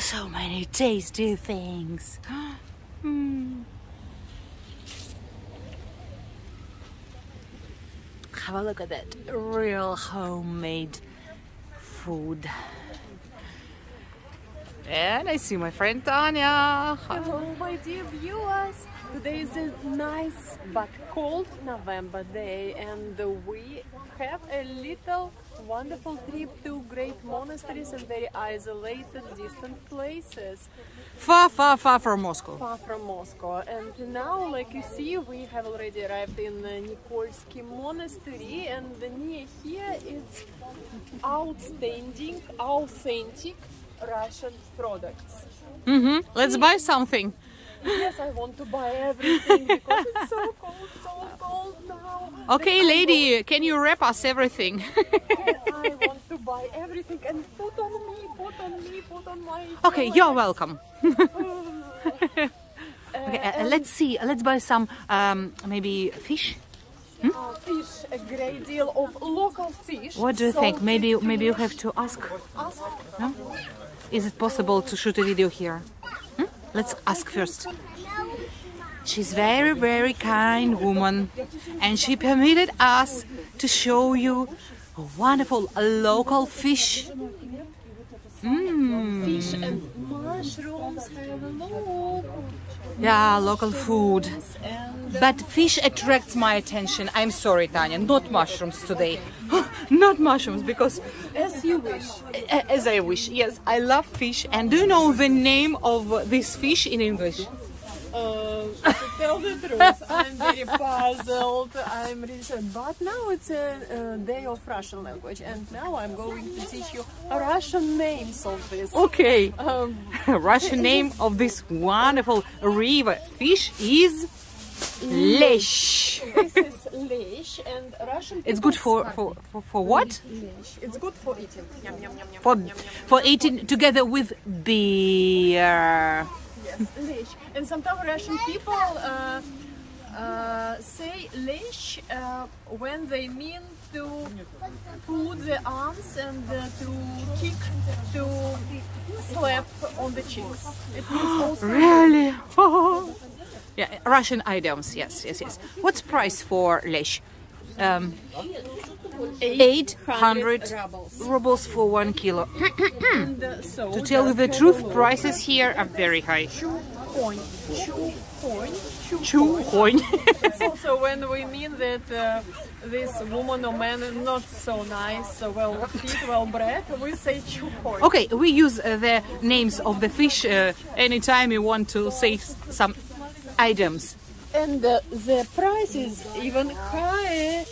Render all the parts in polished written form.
So many tasty things. Have a look at that real homemade food. And I see my friend Tanya. Hello, my dear viewers. Today is a nice but cold November day, and we have a little wonderful trip to great monasteries and very isolated, distant places. Far from Moscow. Far from Moscow. And now, like you see, we have already arrived in Nikolsky Monastery, and near here is outstanding, authentic Russian products. Let's buy something. Yes, I want to buy everything because it's so cold now. Okay, lady, can you wrap us everything? I want to buy everything and put on my Okay, you're welcome. Okay, let's see. Let's buy some maybe fish. Fish, a great deal of local fish. What do you think? Maybe you have to ask. No? Is it possible to shoot a video here? Let's ask first. She's very kind woman, and she permitted us to show you wonderful local fish. Fish and mushrooms. Have a look. Yeah, local food. But fish attracts my attention. I'm sorry, Tanya, not mushrooms today. Not mushrooms, because As you wish. as I wish. Yes, I love fish. And do you know the name of this fish in English? To tell the truth, I'm very puzzled. I'm really sad. But now it's a day of Russian language, and now I'm going to teach you Russian names of this. Okay. Russian name of this wonderful river fish is lesh. This is lesh, and Russian. It's good for what? Lesh. It's good for eating. Yum, yum, yum, yum, For yum, yum, yum. for eating together with beer. Yes, lesh. And sometimes Russian people say lesh when they mean to put the arms and to kick, to slap on the cheeks. It means also. Really? Yeah, Russian items. Yes. What's price for lesh? 800 rubles for 1 kilo. And, so To tell you the truth, prices here are very high. Chu coin. It's also when we mean that this woman or man is not so nice, so well fit, well bred, we say chu coin. Okay, we use the names of the fish anytime you want to say some items. And the price is even higher.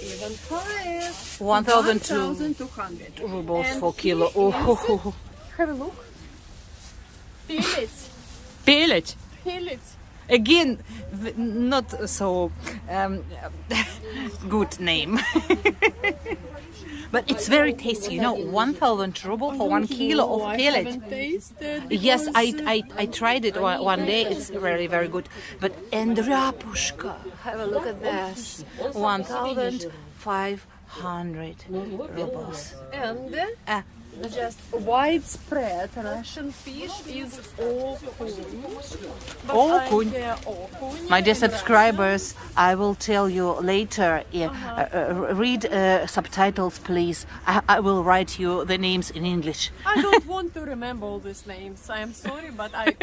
1,200 rubles And for kilo. here Oh, have a look. Pellets. pellet. Pellets. Again, not so good name. But it's very tasty, you know, 1,000 ruble for 1 kilo of pellet. I haven't tasted Yes, because, I tried it one day. It's really very good. But and rapushka, have a look at this, 1,500 rubles. and just widespread Russian fish is okun. My dear subscribers, I will tell you later. Read subtitles, please. I will write you the names in English. I don't want to remember all these names. I am sorry, but I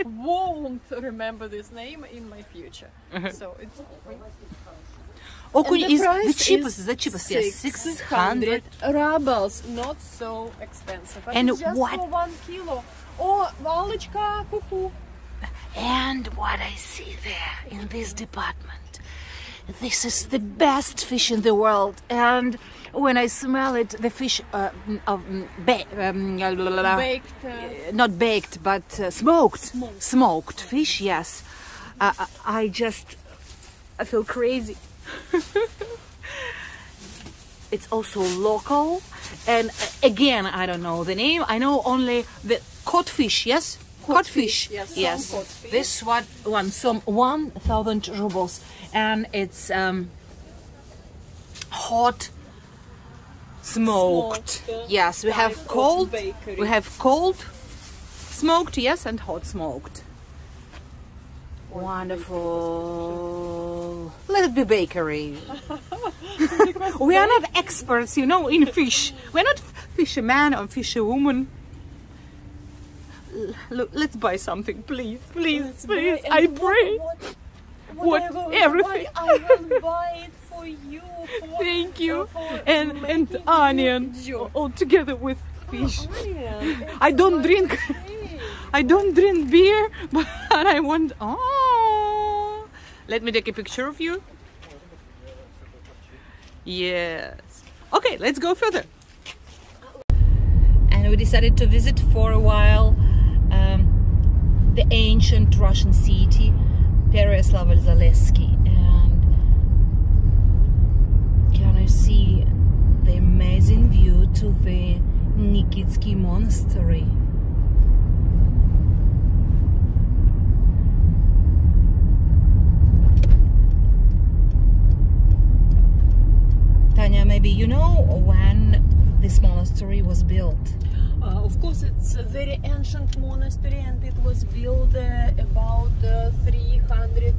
won't remember this name in my future. So it's. Okun And the is price the cheapest, yes, 600. rubles, not so expensive. And it's just what- for 1 kilo. Oh, Valочка, cuckoo. And what I see there in this department, this is the best fish in the world. And when I smell it, the fish Baked. not baked, but smoked fish. Yes, I feel crazy. It's also local, and again, I don't know the name. I know only the codfish. Yes, codfish. Yes, some codfish. This one, some 1,000 rubles, and it's hot smoked. Yes, we have type of cold. bakery. We have cold smoked, yes, and hot smoked. Wonderful. Let it be bakery. We are not experts, you know, in fish. We're not fisherman or fisherwoman. Look, let's buy something, please, please, please. I pray. Everything. I will buy it for you. Thank you. And onion all together with fish. I don't drink. I don't drink beer, but I want. Oh, let me take a picture of you. Yes. Okay, let's go further. And we decided to visit for a while the ancient Russian city Pereyaslav-Zalesky, and can you see the amazing view to the Nikitsky monastery? Tanya, maybe you know when this monastery was built? Of course, it's a very ancient monastery, and it was built about 300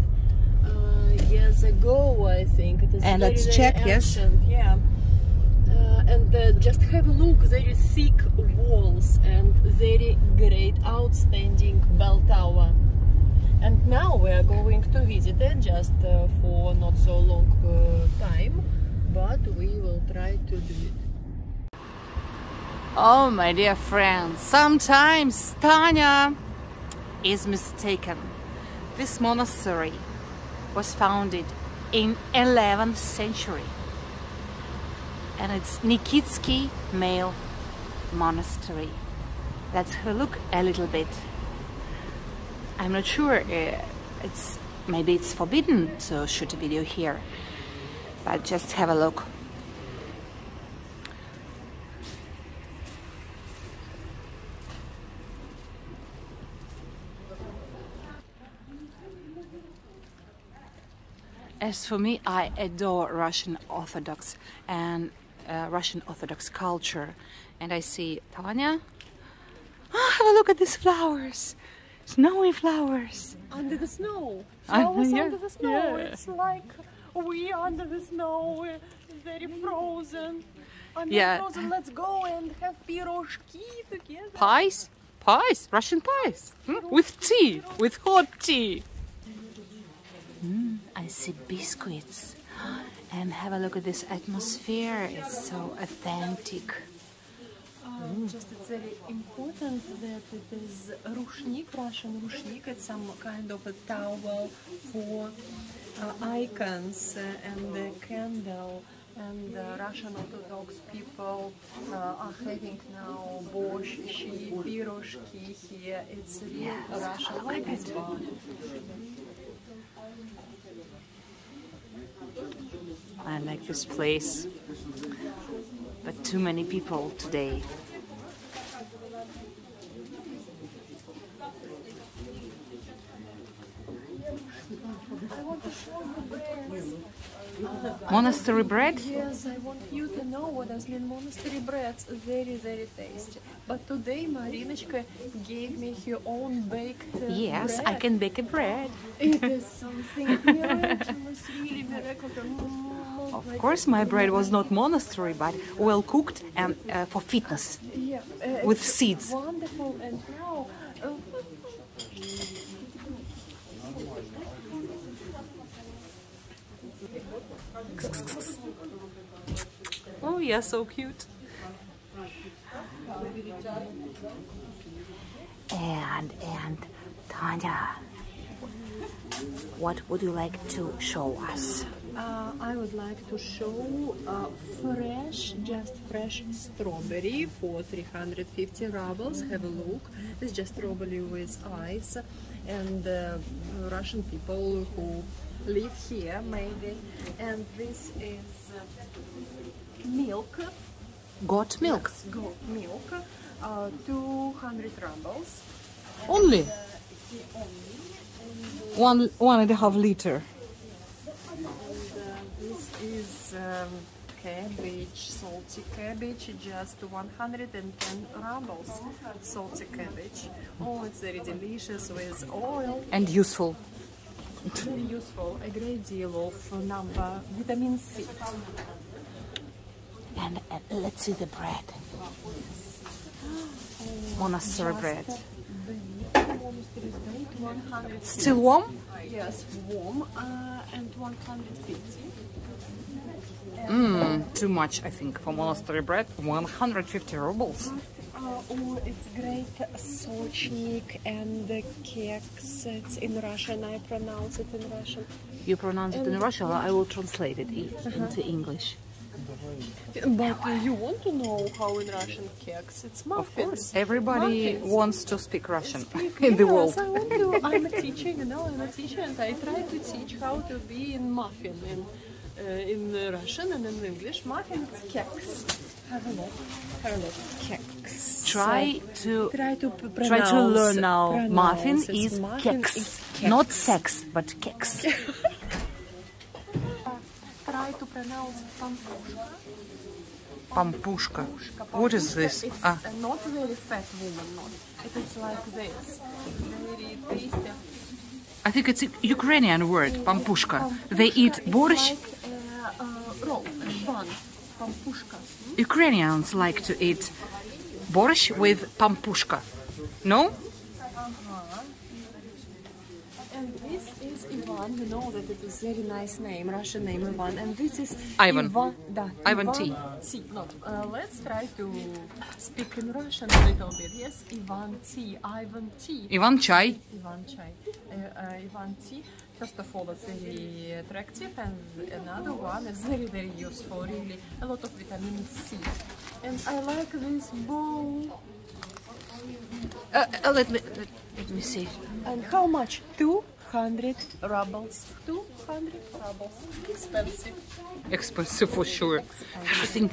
years ago, I think. It is and very, let's very check, ancient, yes. Yeah. And just have a look, very thick walls and very great, outstanding bell tower. And now we are going to visit it just for not so long time, but we will try to do it. Oh, my dear friends, sometimes Tanya is mistaken. This monastery was founded in 11th century, and it's Nikitsky male monastery. Let's have a look a little bit. I'm not sure, maybe it's forbidden to shoot a video here, but just have a look. As for me, I adore Russian Orthodox and Russian Orthodox culture. And I see Tanya. Oh, have a look at these flowers. Snowy flowers. Under the snow. Flowers yeah, under the snow. yeah. It's like we under the snow. We're very frozen. Under Yeah. frozen. Let's go and have piroshki together. Pies? Pies? Russian pies? With tea, with hot tea. I see biscuits. And have a look at this atmosphere. It's so authentic. Just it's very important that it is rushnik, Russian rushnik. It's some kind of a towel for icons and a candle. And Russian Orthodox people are having now borscht, piroshki here. It's real Russian like this bar. I like this place, but too many people today. I want to show you breads. Monastery bread? Yes, I want you to know what does mean monastery breads. Very, very tasty. But today Marinочка gave me her own baked Yes, bread. I can bake a bread. It is something miraculous, really miraculous. Of course, my bread was not monastery, but well cooked and for fitness, Yeah, with it's seeds. wonderful. And now Oh, yeah, so cute. And Tanya, what would you like to show us? I would like to show just fresh strawberry for 350 rubles. Have a look. It's just strawberry with ice, and Russian people who live here made it. And this is milk. Goat milk. Goat milk, 200 rubles. Only? One and a half liter. This is cabbage, salty cabbage, just 110 rubles. Salty cabbage. Oh, it's very delicious with oil. And useful. Very useful. A great deal of vitamin C. And let's see the bread. Monastery bread. Still warm? Yes, warm and 150. Too much, I think, for monastery bread. 150 rubles. Oh, it's great sochnik and the cakes. It's in Russian. I pronounce it in Russian. You pronounce it in Russian, I will translate it into English. But you want to know how in Russian cakes? It's muffins. Of course, everybody wants to speak Russian in Yes, the world. I want to. I'm a teacher, you know. I'm a teacher, and I try to teach how to be in muffin in Russian and in English. Muffin is cakes. Have a look. Have a look. Cakes. Try to pronounce, learn now. Muffin is muffin keks, is keks. not sex, but keks. Try to pronounce pampushka. Pampushka. What is this? It's not very fat woman, not. It is like this. Very tasty. I think it's a Ukrainian word, pampushka. They eat borscht. Like roll, bun, pampushka. Ukrainians like to eat borscht with pampushka. No? And this is Ivan. You know that it is a very nice name, Russian name, Ivan. And this is Ivan. Ivan T. T. Not. Let's try to speak in Russian a little bit. Yes, Ivan T. Ivan T. Ivan Chai. Ivan Chai. Ivan T. First of all, it's very attractive, and another one is very, very useful. Really, a lot of vitamin C. And I like this bowl. Let me see. And how much? 200 rubles. 200 rubles. Expensive. Expensive for sure. Everything,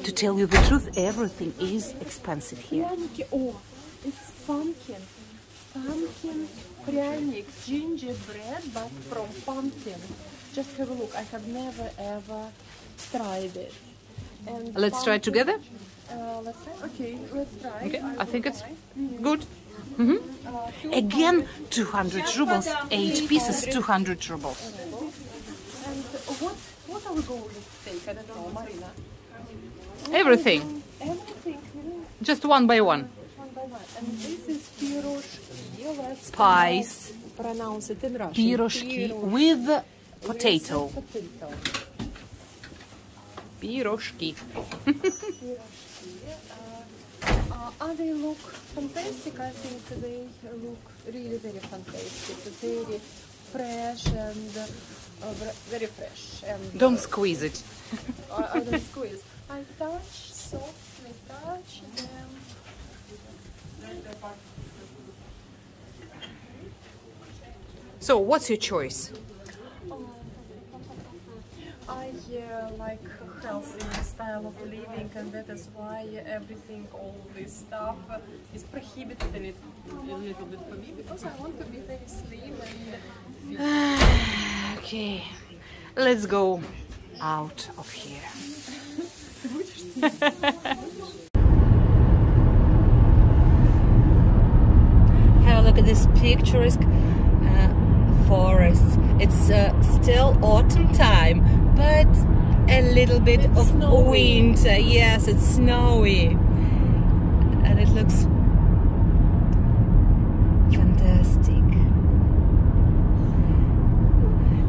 to tell you the truth, everything is expensive here. Pumpkin. Oh, it's pumpkin. Pumpkin pryanik, gingerbread, but from pumpkin. Just have a look. I have never ever tried it. And Let's try it together. Let's try. Okay, let's try. Okay, I think it's good. Again, 200 rubles. 8 pieces, 200 rubles. And what are we going to take? I don't know, Marina. Everything. Everything. Just one by one. One by one. And this is piroshki. Let's Pies. pronounce it in Russian. Piroshki with potato. Piroshki. They look fantastic. I think they look really very fantastic. Very fresh and very fresh. And Don't squeeze it. I don't squeeze. I touch, softly touch them. So, what's your choice? I like healthy style of living, and that is why everything, all this stuff is prohibited a little bit for me, because I want to be very slim and fit. Okay, let's go out of here. Have a look at this picturesque forest. It's still autumn time, but a little bit of winter. Yes, it's snowy, and it looks fantastic.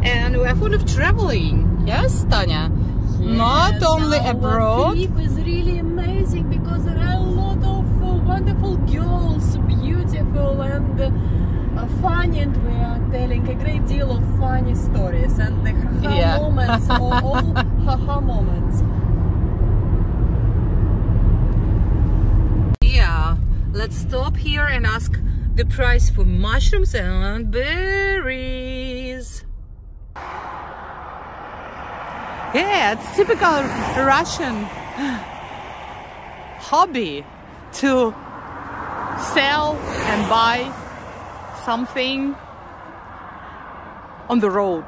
And we are fond of traveling. Yes, Tanya? Yes, not only abroad. The trip is really amazing because there are a lot of wonderful girls, beautiful and funny, and we are telling a great deal of funny stories, and the haha moments are all haha moments. Yeah, let's stop here and ask the price for mushrooms and berries. Yeah, it's typical Russian hobby to sell and buy something on the road.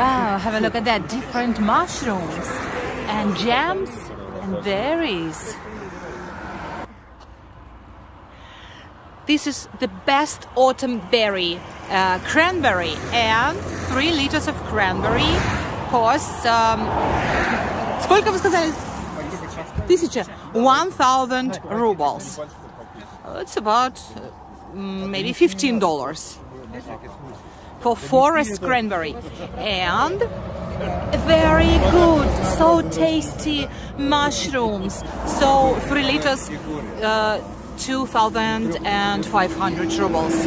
Wow, have a look at that. Different mushrooms and jams and berries. This is the best autumn berry, cranberry, and 3 liters of cranberry costs, сколько вы сказали? 1,000 rubles. It's about maybe $15 for forest cranberry, and very good, so tasty mushrooms. So 3 liters, 2,500 rubles.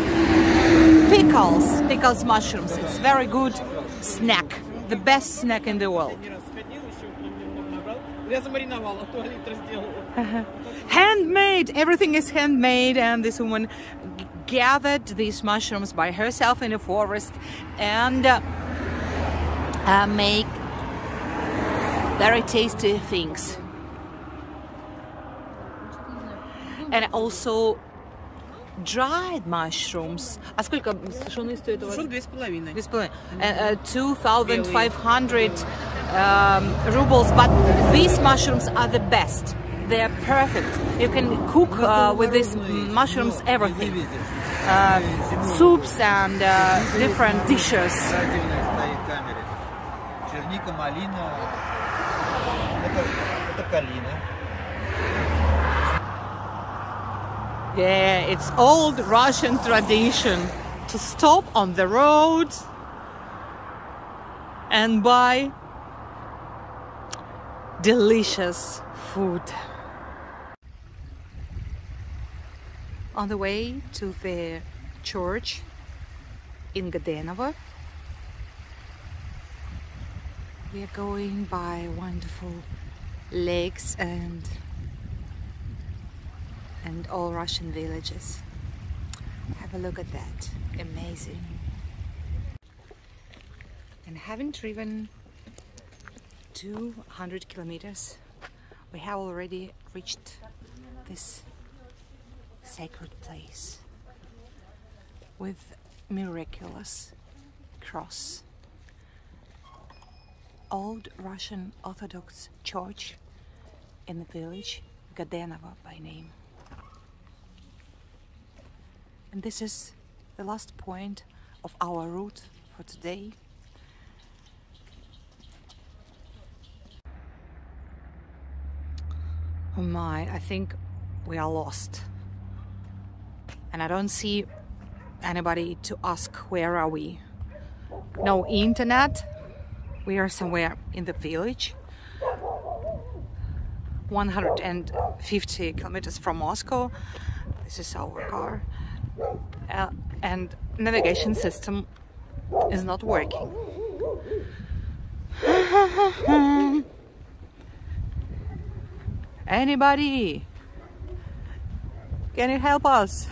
Pickles mushrooms. It's very good snack, the best snack in the world. Handmade, everything is handmade, and this woman gathered these mushrooms by herself in a forest and make very tasty things. And also dried mushrooms. А сколько сушеные стоят у вас? 2,5. 2,500 rubles. But these mushrooms are the best. They are perfect. You can cook with these mushrooms everything. Soups and different dishes. Черника, малина. Это калина. Yeah, it's old Russian tradition to stop on the road and buy delicious food. On the way to the church in Gadenovo, we are going by wonderful lakes and all Russian villages. Have a look at that. Amazing. And having driven 200 kilometers, we have already reached this sacred place with miraculous cross. Old Russian Orthodox church in the village Gadenovo by name. And this is the last point of our route for today. Oh my, I think we are lost. And I don't see anybody to ask where are we. No internet. We are somewhere in the village. 150 kilometers from Moscow. This is our car. And navigation system is not working. Anybody? Can you help us?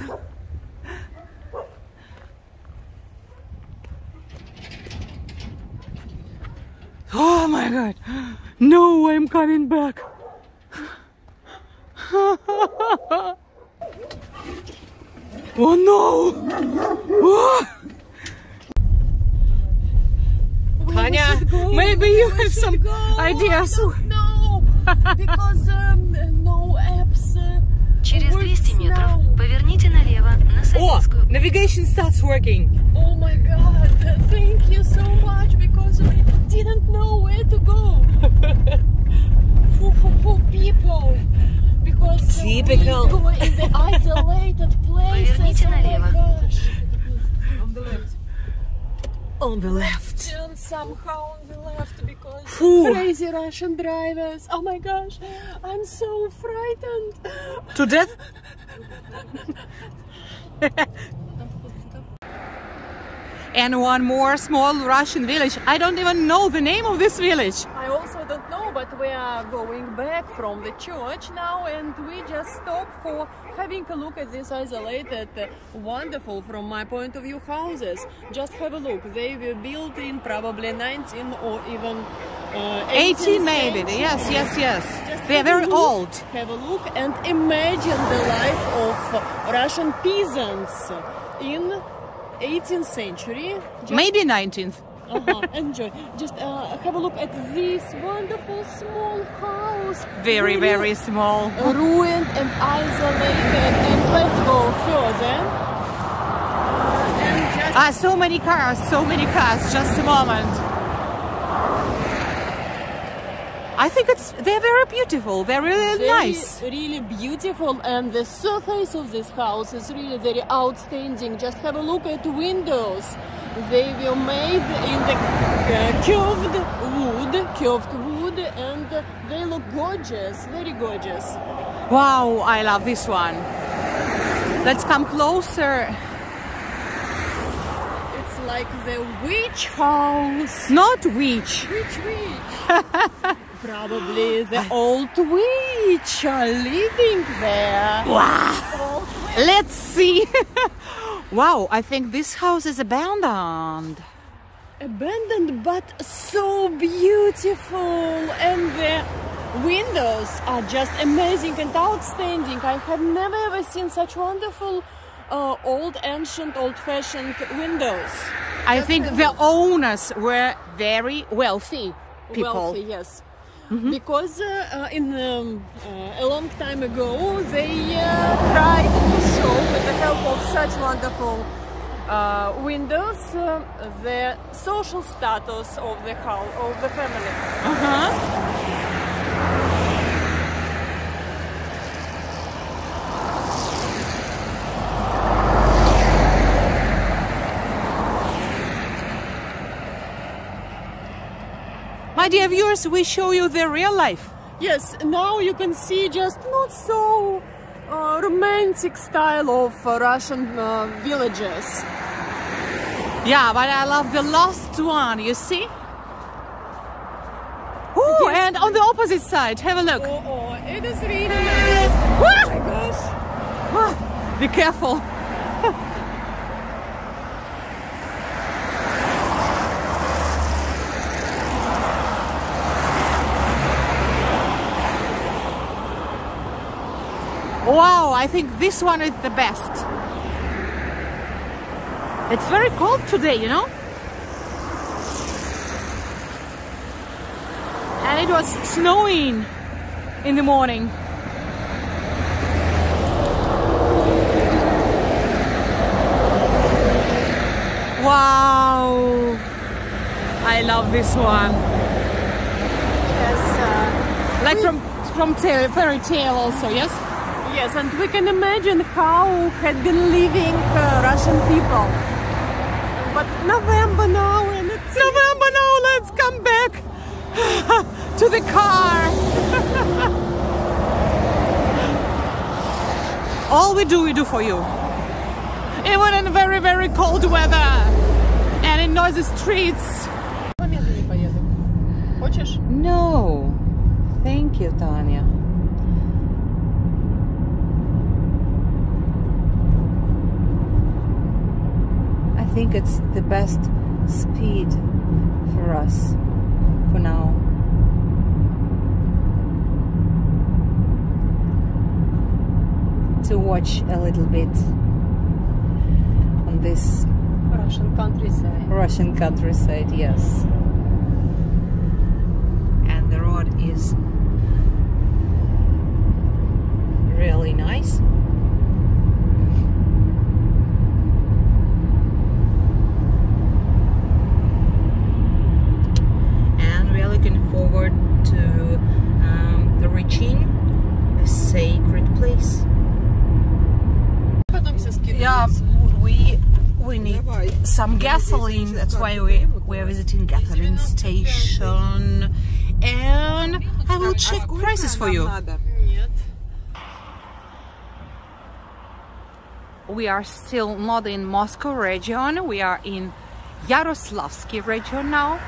Oh my God! No, I'm coming back. Oh no! Oh. Tanya, maybe you have some ideas. No, because no apps. Через 200 метров поверните налево на Советскую. Oh, navigation starts working. Oh my God! Thank you so much, because we didn't know where to go. for people. Because typical. we were in the isolated places. Поверните налево. Oh my gosh. On the left. On the left. And somehow on the left, because Phew. crazy Russian drivers. Oh my gosh, I'm so frightened. To death? And one more small Russian village. I don't even know the name of this village. I also don't know, but we are going back from the church now, and we just stopped for having a look at this isolated, wonderful from my point of view houses. Just have a look. They were built in probably 19 or even 18 maybe. Yes, yes, yes. They are very old. Have a look and imagine the life of Russian peasants in 18th century. Maybe 19th. Enjoy. Just have a look at this wonderful small house. Very, Really very small. ruined and isolated. And let's go further. And just So many cars. Just a moment. I think they're very beautiful. They're really nice. Really beautiful, and the surface of this house is really very outstanding. Just have a look at the windows. They were made in the curved wood, and they look gorgeous, very gorgeous. Wow, I love this one. Let's come closer. It's like the witch house. Not witch. Which witch? Probably the old witch are living there. Wow. Let's see. Wow, I think this house is abandoned. Abandoned, but so beautiful, and the windows are just amazing and outstanding. I have never ever seen such wonderful ancient, old-fashioned windows. I think the owners were very wealthy people. Wealthy, yes. Because a long time ago they tried to show, with the help of such wonderful windows, the social status of the house, of the family. My dear viewers, we show you the real life. Yes, now you can see just not so romantic style of Russian villages. Yeah, but I love the last one, you see? Ooh, Yes. and on the opposite side, have a look. Oh, it is really nice. Ah! Oh my gosh. Ah, be careful. Wow, I think this one is the best. It's very cold today, you know? And it was snowing in the morning. Wow, I love this one. Yes, Like from fairy tale also, yes? yes, and we can imagine how had been living Russian people. But November now, and it's November now, let's come back to the car. All we do for you. Even in very, very cold weather and in noisy streets. Хочешь? No, thank you, Tanya. I think it's the best speed for us for now. To watch a little bit on this Russian countryside. Yes. And the road is really nice. And we are looking forward to reaching a sacred place. Yeah, we need some gasoline. That's why we're visiting gasoline station, and I will check prices for you. We are still not in Moscow region. We are in Yaroslavsky region now,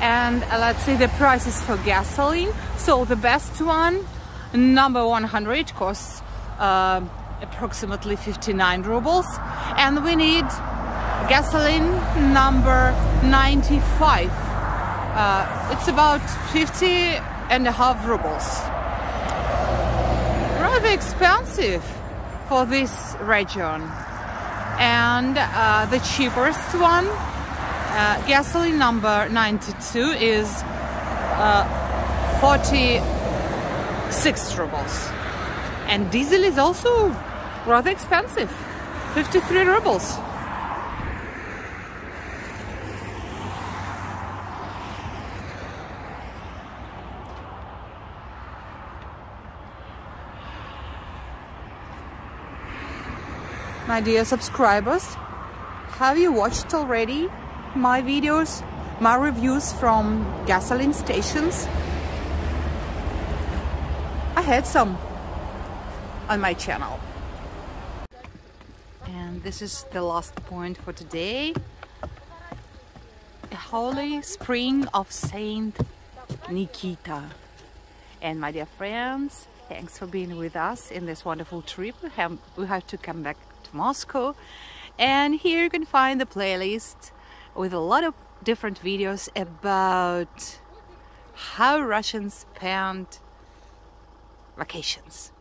and let's see the prices for gasoline. So the best one, number 100, costs approximately 59 rubles, and we need gasoline number 95. It's about 50.5 rubles. Rather expensive for this region. And the cheapest one gasoline number 92 is 46 rubles. And diesel is also rather expensive, 53 rubles. My dear subscribers, have you watched already my videos, my reviews from gasoline stations? I had some on my channel. And this is the last point for today. A holy spring of Saint Nikita. And my dear friends, thanks for being with us in this wonderful trip. We have to come back to Moscow. And here you can find the playlist with a lot of different videos about how Russians spend vacations.